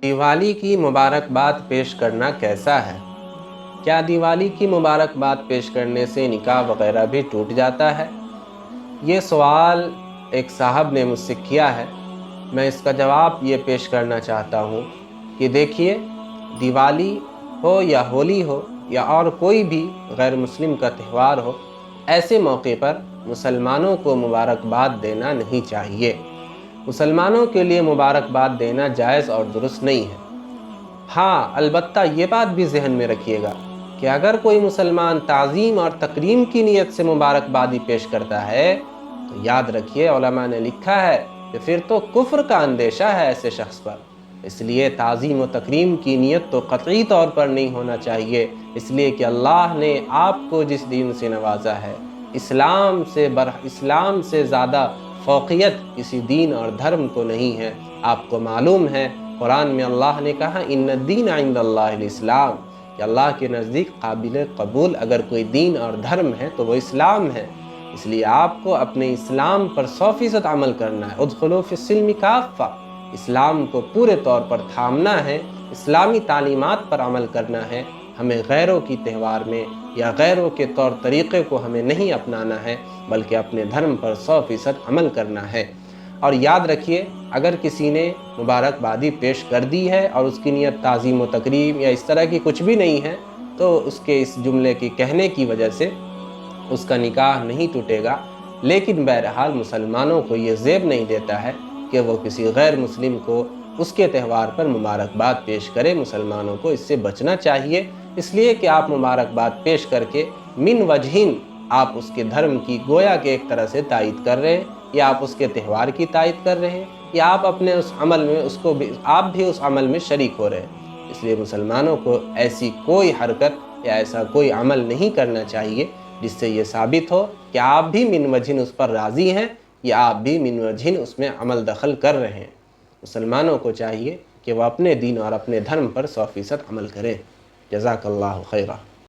दिवाली की मुबारकबाद पेश करना कैसा है? क्या दिवाली की मुबारकबाद पेश करने से निकाह वगैरह भी टूट जाता है? ये सवाल एक साहब ने मुझसे किया है। मैं इसका जवाब ये पेश करना चाहता हूँ कि देखिए, दिवाली हो या होली हो या और कोई भी गैर मुस्लिम का त्यौहार हो, ऐसे मौके पर मुसलमानों को मुबारकबाद देना नहीं चाहिए। मुसलमानों के लिए मुबारकबाद देना जायज़ और दुरुस्त नहीं है। हाँ, अलबत्ता ये बात भी ज़हन में रखिएगा कि अगर कोई मुसलमान ताज़ीम और तकरीम की नीयत से मुबारकबादी पेश करता है, तो याद रखिए उलमा ने लिखा है कि फिर तो कुफ्र का अंदेशा है ऐसे शख्स पर। इसलिए ताज़ीम और तकरीम की नीयत तो कतई तौर पर नहीं होना चाहिए, इसलिए कि अल्लाह ने आपको जिस दीन से नवाजा है, इस्लाम से ज़्यादा फ़ौक़ियत किसी दीन और धर्म को नहीं है। आपको मालूम है कुरान में अल्लाह ने कहा इन्नद्दीन इंदल्लाहिल इस्लाम, कि अल्लाह के नज़दीक काबिल कबूल अगर कोई दीन और धर्म है तो वो इस्लाम है। इसलिए आपको अपने इस्लाम पर 100% अमल करना है। उद्खुलू फिस्सिल्मि काफ़ा, इस्लाम को पूरे तौर पर थामना है, इस्लामी तालीमात पर अमल करना है। हमें गैरों की त्यौहार में या गैरों के तौर तरीक़े को हमें नहीं अपनाना है, बल्कि अपने धर्म पर 100% अमल करना है। और याद रखिए, अगर किसी ने मुबारकबादी पेश कर दी है और उसकी नीयत ताज़ीम व तकरीम या इस तरह की कुछ भी नहीं है, तो उसके इस जुमले की कहने की वजह से उसका निकाह नहीं टूटेगा। लेकिन बहरहाल मुसलमानों को ये ज़ेब नहीं देता है कि वो किसी गैर मुस्लिम को उसके त्यौहार पर मुबारकबाद पेश करे। मुसलमानों को इससे बचना चाहिए, इसलिए कि आप मुबारकबाद पेश करके मिन वजहिन आप उसके धर्म की गोया के एक तरह से तायद कर रहे हैं, या आप उसके त्यौहार की तायद कर रहे हैं, या आप अपने उस अमल में आप भी उस अमल में शरीक हो रहे हैं। इसलिए मुसलमानों को ऐसी कोई हरकत या ऐसा कोई अमल नहीं करना चाहिए जिससे ये साबित हो कि आप भी मिन वजहिन उस पर राज़ी हैं या आप भी मिन वजहिन उसमें अमल दखल कर रहे हैं। मुसलमानों को चाहिए कि वह अपने दीन और अपने धर्म पर 100% अमल करें। जज़ाकल्लाहु खैरा।